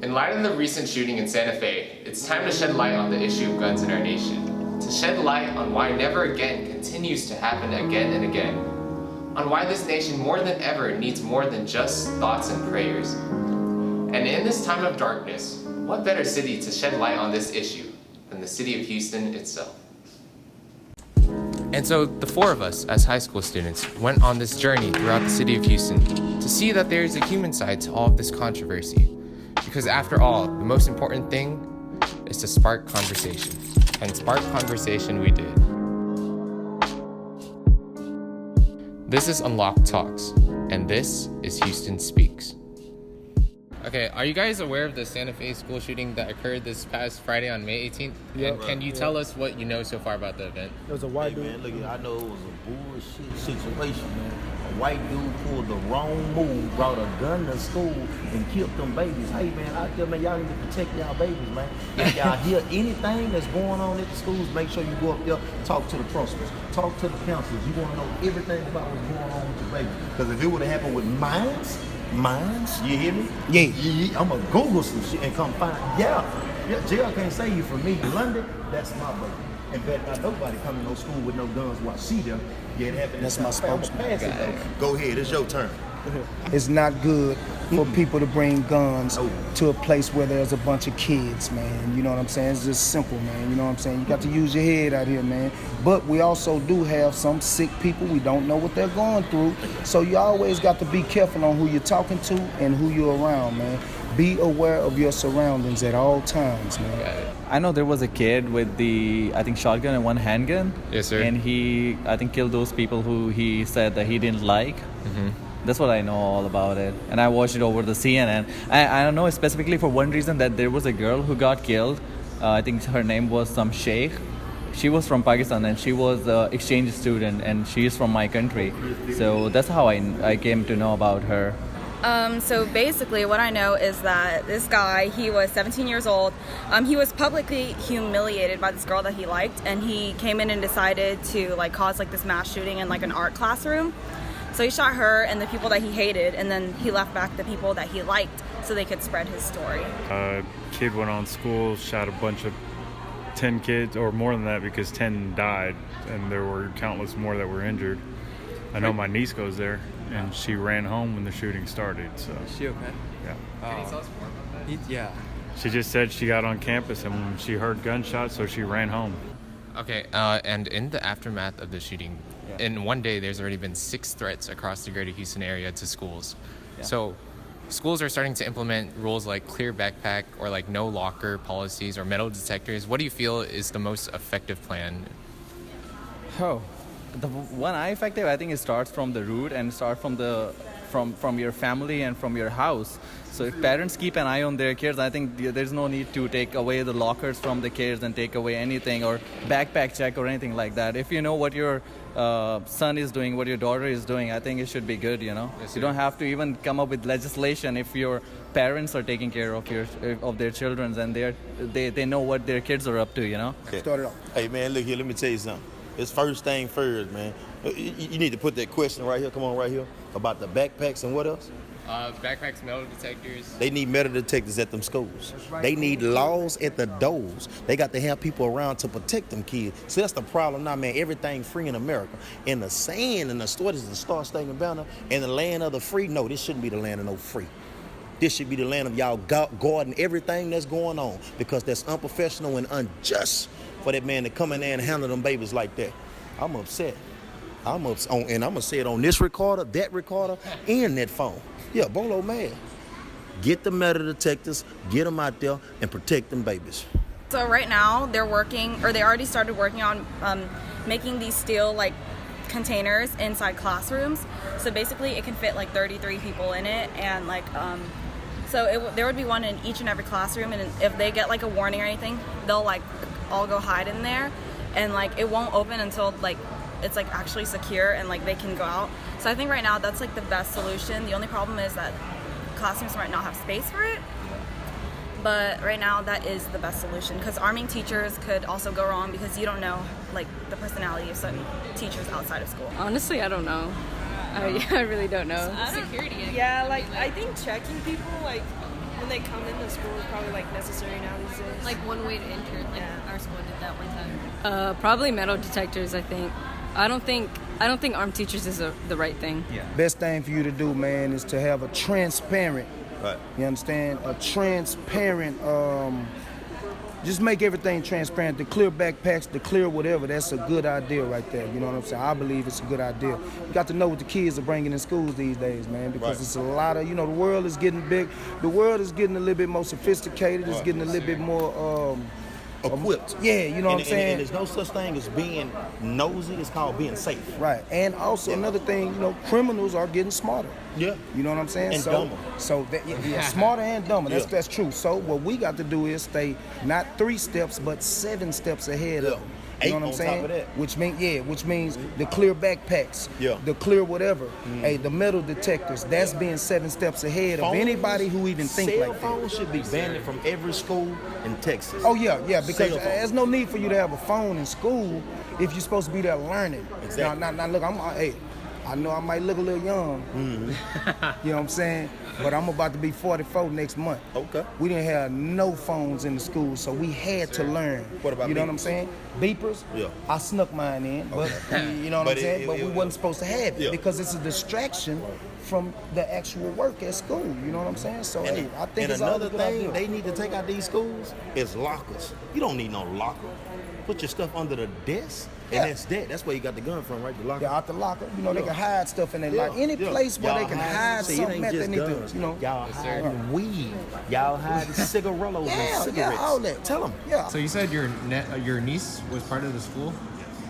In light of the recent shooting in Santa Fe, it's time to shed light on the issue of guns in our nation. To shed light on why never again continues to happen again and again. On why this nation more than ever needs more than just thoughts and prayers. And in this time of darkness, what better city to shed light on this issue than the city of Houston itself? And so the four of us, as high school students, went on this journey throughout the city of Houston to see that there is a human side to all of this controversy. Because after all, the most important thing is to spark conversation. And spark conversation we did. This is UnlockTalks, and this is Houston Speaks. Okay, are you guys aware of the Santa Fe school shooting that occurred this past Friday on May 18th? Yeah. And can you tell us what you know so far about the event? There was a white dude. Man, look, I know it was a bullshit situation, man. A white dude pulled the wrong move, brought a gun to school, and killed them babies. Hey, man, out there, man, y'all need to protect y'all babies, man. If y'all hear anything that's going on at the schools, make sure you go up there, talk to the principals, talk to the counselors. You want to know everything about what's going on with the babies. Because if it would have happened with mines, you hear me? Yeah. I'm going to Google some shit and come find, yeah, jail can't save you from me. London, that's my baby. And bet not nobody coming to no school with no guns while she there. Yeah, it happened. That's my spokesman. Go ahead, it's your turn. It's not good for people to bring guns to a place where there's a bunch of kids, man. You know what I'm saying? It's just simple, man. You know what I'm saying? You got to use your head out here, man. But we also do have some sick people. We don't know what they're going through. So you always got to be careful on who you're talking to and who you're around, man. Be aware of your surroundings at all times, man. I know there was a kid with I think shotgun and one handgun. Yes, sir. And he, I think, killed those people who he said that he didn't like. Mm-hmm. That's what I know all about it. And I watched it over the CNN. I don't know specifically for one reason that there was a girl who got killed. I think her name was some sheikh. She was from Pakistan and she was an exchange student and she is from my country. So that's how I came to know about her. So basically what I know is that this guy, he was 17 years old. He was publicly humiliated by this girl that he liked, and he came in and decided to cause this mass shooting in an art classroom. So he shot her and the people that he hated, and then he left back the people that he liked so they could spread his story. Kid went on school, shot a bunch of 10 kids, or more than that because 10 died, and there were countless more that were injured. I know my niece goes there, and she ran home when the shooting started. So. Is she okay? Yeah. Can you tell us more about that? Yeah. She just said she got on campus and she heard gunshots, so she ran home. Okay, and in the aftermath of the shooting, in one day there's already been 6 threats across the greater Houston area to schools. Yeah. So schools are starting to implement rules like clear backpack or no locker policies or metal detectors. What do you feel is the most effective plan? The one effective, I think it starts from the root and start from your family and from your house. So if parents keep an eye on their kids, I think there's no need to take away the lockers from the kids and take away anything or backpack check or anything like that. If you know what your son is doing, what your daughter is doing, I think it should be good, you know. Yes, you don't have to even come up with legislation if your parents are taking care of their children and they know what their kids are up to, you know. Okay. Start it off. Hey, man, look here, let me tell you something. It's first thing first, man. You need to put that question right here, come on, right here, about the backpacks and what else? Backpacks, metal detectors. They need metal detectors at them schools. They need laws at the doors. They got to have people around to protect them kids. So that's the problem now, man. Everything free in America. And the saying in the store is the Star Spangled Banner and the land of the free. No, this shouldn't be the land of no free. This should be the land of y'all guarding everything that's going on, because that's unprofessional and unjust for that man to come in there and handle them babies like that. I'm upset. And I'm going to say it on this recorder, that recorder, and that phone. Yeah, Bolo mad. Get the metal detectors, get them out there, and protect them babies. So right now they're working, or they already started working on making these steel containers inside classrooms. So basically it can fit 33 people in it, and there would be one in each and every classroom, and if they get a warning or anything, they'll all go hide in there, and it won't open until it's actually secure and they can go out. So I think right now that's the best solution. The only problem is that classrooms might not have space for it, but right now that is the best solution, because arming teachers could also go wrong because you don't know the personality of certain teachers outside of school. Honestly, I don't know. I really don't know. Security. Yeah, I think checking people when they come into school is probably like necessary now these days. Like one way to enter, like our school did that one time. Probably metal detectors, I think. I don't think armed teachers is the right thing. Yeah. Best thing for you to do, man, is to have a transparent, Right. you understand? A transparent, just make everything transparent. The clear backpacks, the clear whatever, that's a good idea right there. You know what I'm saying? I believe it's a good idea. You got to know what the kids are bringing in schools these days, man, because Right. it's a lot of, the world is getting big. The world is getting a little bit more sophisticated. It's Right. getting a little bit more, Equipped. yeah, you know what I'm saying? And there's no such thing as being nosy. It's called being safe. Right. And also another thing, criminals are getting smarter. Yeah. You know what I'm saying? And so, dumber. So smarter and dumber. Yeah. That's true. So what we got to do is stay not 3 steps, but 7 steps ahead of them. You 8 know what I'm on saying? top of that. Which means the clear backpacks, Yeah. the clear whatever, hey, the metal detectors. That's being 7 steps ahead of Phones, anybody who even think cell like that. phones should be banned from every school in Texas. Oh yeah, because Cell phone. there's no need for you to have a phone in school if you're supposed to be there learning. Exactly. Now look, I know I might look a little young. You know what I'm saying? But I'm about to be 44 next month. Okay. We didn't have no phones in the school, so we had to learn. What about you know what I'm beepers? saying? Beepers. Yeah. I snuck mine in, but you know what But I'm saying. it- But we it- wasn't supposed to have it Yeah. because it's a distraction from the actual work at school. You know what I'm saying? So hey, I think And it's all a another good thing idea. they need to take out these schools is lockers. You don't need no locker. Put your stuff under the desk, Yeah. and that's that. That's where you got the gun from, right? The locker. Yeah, out the locker. They Yeah. can hide stuff in there. Yeah, Like any yeah. place where Y'all they can hide see, it something ain't at, they just need guns. to, Y'all hiding weed. Y'all hiding cigarillos and Yeah, cigarettes. all that. Tell them. Yeah. So you said your niece was part of the school.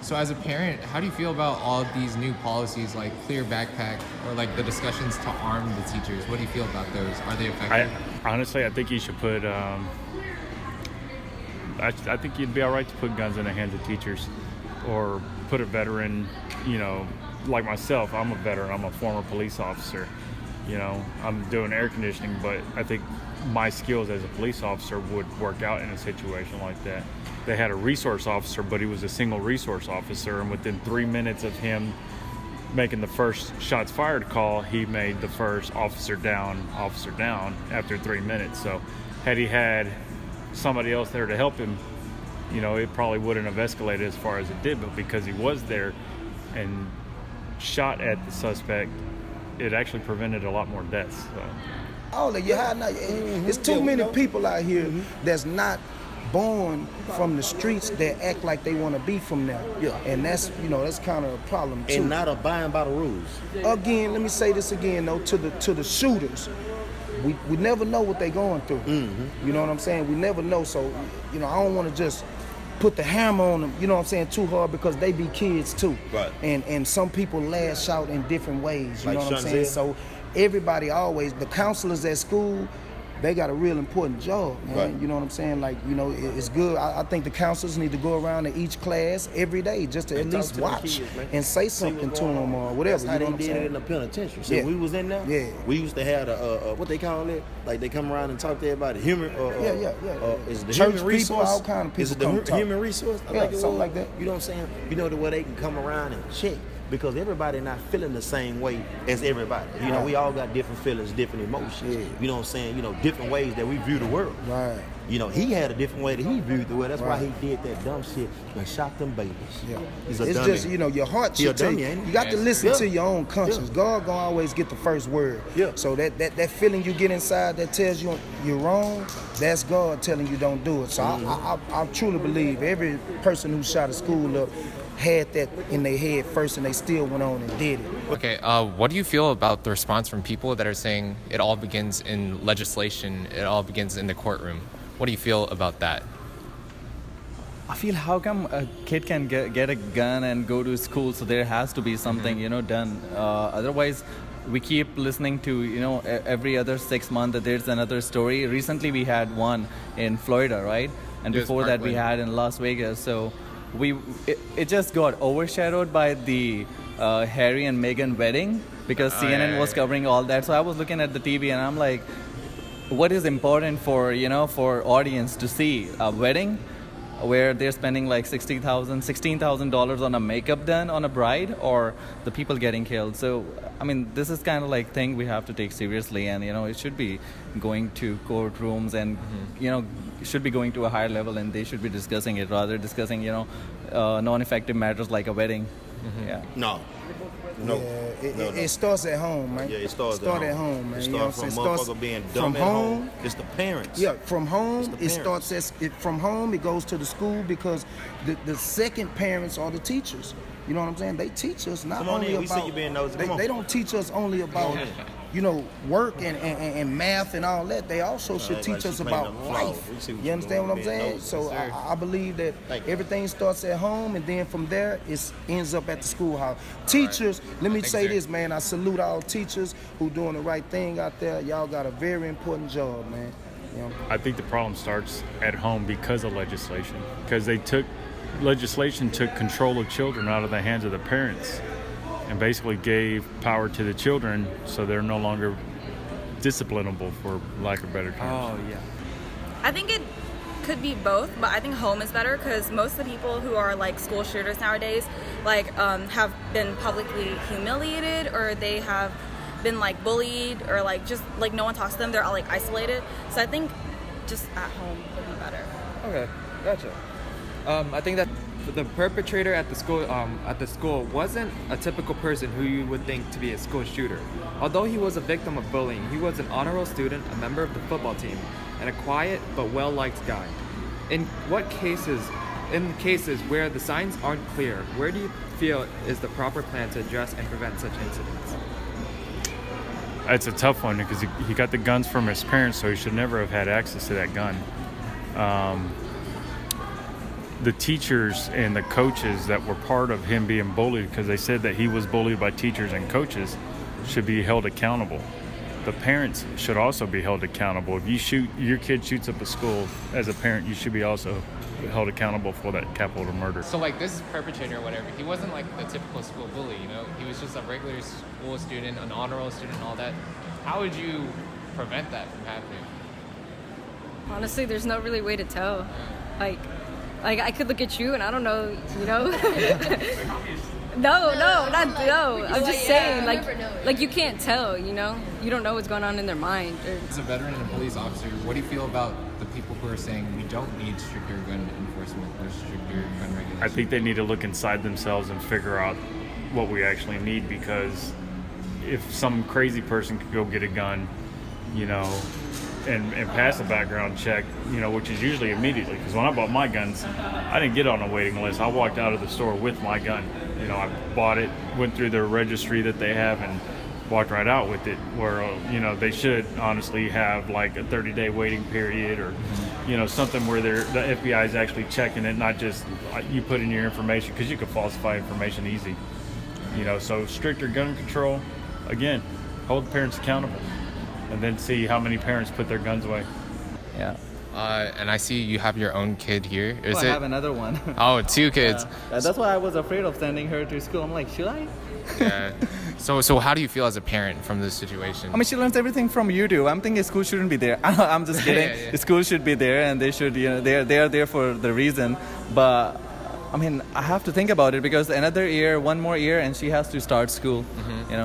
So as a parent, how do you feel about all of these new policies like clear backpack or like the discussions to arm the teachers? What do you feel about those? Are they effective? I think you should put. I think you'd be all right to put guns in the hands of teachers, or put a veteran. Like myself, I'm a veteran. I'm a former police officer. I'm doing air conditioning, but I think my skills as a police officer would work out in a situation like that. They had a resource officer, but he was a single resource officer, and within 3 minutes of him making the first shots fired call, he made the first officer down after 3 minutes. So had he had somebody else there to help him, it probably wouldn't have escalated as far as it did, but because he was there and shot at the suspect, it actually prevented a lot more deaths. So. All that you hide now. There's too many people out here that's not born from the streets that act like they want to be from there. Yeah. And that's kind of a problem too. And not abiding by the rules. Again, let me say this again though, to the shooters. We never know what they're going through. You know what I'm saying? We never know. So, I don't want to just put the hammer on them, you know what I'm saying, too hard, because they be kids too. Right. And some people lash out in different ways, you Like know what I'm Shanzel? saying? So everybody always, the counselors at school, they got a real important job, man. Right. You know what I'm saying? Like, it's good. I think the counselors need to go around to each class every day just to And at talk least to the watch kids, man. and say See something what's to going them on. or whatever. That's how you know they what I'm did saying? it in the penitentiary. So Yeah. we was in there. Yeah. We used to have the what they call it, like they come around and talk to everybody. Human. Yeah. Is it the Church human people, resource? all kind of people Is it the come talk. human resource? I Yeah, think it something was. like that. You know what I'm saying? The way they can come around and check. Because everybody not feeling the same way as everybody. Right. We all got different feelings, different emotions. Yeah. You know what I'm saying? Different ways that we view the world. Right. He had a different way that he viewed the world. That's why Right. he did that dumb shit and shot them babies. Yeah. He's a It's dummy. just, your heart He a should tell dummy, you. ain't he? You got to Yes. listen Yeah. to your own conscience. Yeah. God gonna always get the first word. Yeah. So that feeling you get inside that tells you you're wrong, that's God telling you don't do it. So I truly believe every person who shot a school up had that in their head first and they still went on and did it. Okay, what do you feel about the response from people that are saying it all begins in legislation, it all begins in the courtroom? What do you feel about that? I feel, how come a kid can get a gun and go to school? So there has to be something, done. Otherwise, we keep listening to, every other 6 months that there's another story. Recently, we had one in Florida, right? And Yes, before that, we Parkland. had in Las Vegas. So it just got overshadowed by the Harry and Meghan wedding, because CNN was covering all that. So I was looking at the TV and I'm like, what is important for audience to see? A wedding where they're spending like $16,000 on a makeup done on a bride, or the people getting killed. So I mean, this is kind of like thing we have to take seriously, and it should be going to courtrooms, and it should be going to a higher level, and they should be discussing it rather discussing non-effective matters like a wedding. Yeah. No. It starts at home, man. Yeah, it starts at home, man. It You know what I'm starts from saying? motherfucker being dumb at home. It's the parents. Yeah, from home, It's the it starts from home, it goes to the school, because the second parents are the teachers. You know what I'm saying? They teach us not Come on only in, we see about, you being nosy. Come on. they don't teach us only about, work and math and all that. They also should teach us about life. You understand what I'm saying? So I believe that everything starts at home, and then from there it ends up at the schoolhouse. Teachers, let me say this, man. I salute all teachers who doing the right thing out there. Y'all got a very important job, man. I think the problem starts at home because of legislation. Because legislation took control of children out of the hands of the parents and basically gave power to the children, so they're no longer disciplinable, for lack of better terms. Oh, yeah. I think it could be both, but I think home is better, because most of the people who are like school shooters nowadays have been publicly humiliated, or they have been like bullied, or like just like no one talks to them. They're all like isolated. So I think just at home would be better. Okay, gotcha. I think that the perpetrator at the school wasn't a typical person who you would think to be a school shooter. Although he was a victim of bullying, he was an honor roll student, a member of the football team, and a quiet but well-liked guy. In cases where the signs aren't clear, where do you feel is the proper plan to address and prevent such incidents? It's a tough one, because he got the guns from his parents, so he should never have had access to that gun. The teachers and the coaches that were part of him being bullied, because they said that he was bullied by teachers and coaches, should be held accountable. The parents should also be held accountable. If your kid shoots up a school, as a parent, you should be also held accountable for that capital murder. So like this perpetrator or whatever, he wasn't like the typical school bully, He was just a regular school student, an honor roll student and all that. How would you prevent that from happening? Honestly, there's no really way to tell. Like I could look at you and I don't know, No. I'm just saying, like you can't tell, You don't know what's going on in their mind. As a veteran and a police officer, what do you feel about the people who are saying we don't need stricter gun enforcement or stricter gun regulations? I think they need to look inside themselves and figure out what we actually need, because if some crazy person could go get a gun, and pass a background check, which is usually immediately, because when I bought my guns, I didn't get on a waiting list. I walked out of the store with my gun. I bought it, went through their registry that they have, and walked right out with it, where, they should honestly have like a 30-day waiting period, or, something where the FBI is actually checking it, not just you put in your information, because you can falsify information easy. So stricter gun control, again, hold the parents accountable, and then see how many parents put their guns away. Yeah. And I see you have your own kid here. I have another one. Oh, 2 kids. Yeah. That's why I was afraid of sending her to school. I'm like, should I? Yeah. So how do you feel as a parent from this situation? I mean, she learns everything from YouTube. I'm thinking school shouldn't be there. I'm just kidding. Yeah. School should be there, and they should, they are there for the reason. But I mean, I have to think about it, because one more year, and she has to start school.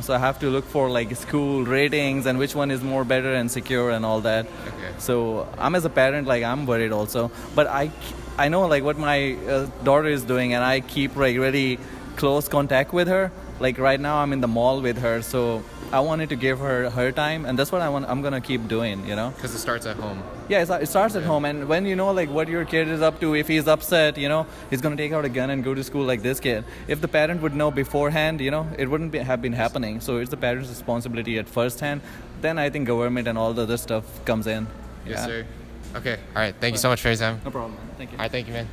So I have to look for like school ratings and which one is more better and secure and all that. Okay. So I'm, as a parent, like, I'm worried also. But I know like what my daughter is doing, and I keep like really close contact with her. Like right now, I'm in the mall with her, so I wanted to give her time, and that's what I'm gonna keep doing. Because it starts at home. Yeah, it starts at home, and when like what your kid is up to, if he's upset, he's gonna take out a gun and go to school like this kid. If the parent would know beforehand, it wouldn't have been happening. So it's the parent's responsibility at first hand. Then I think government and all the other stuff comes in. Yes, sir. Okay. All right. Thank you so much for your time. No problem. Thank you. All right. Thank you, man.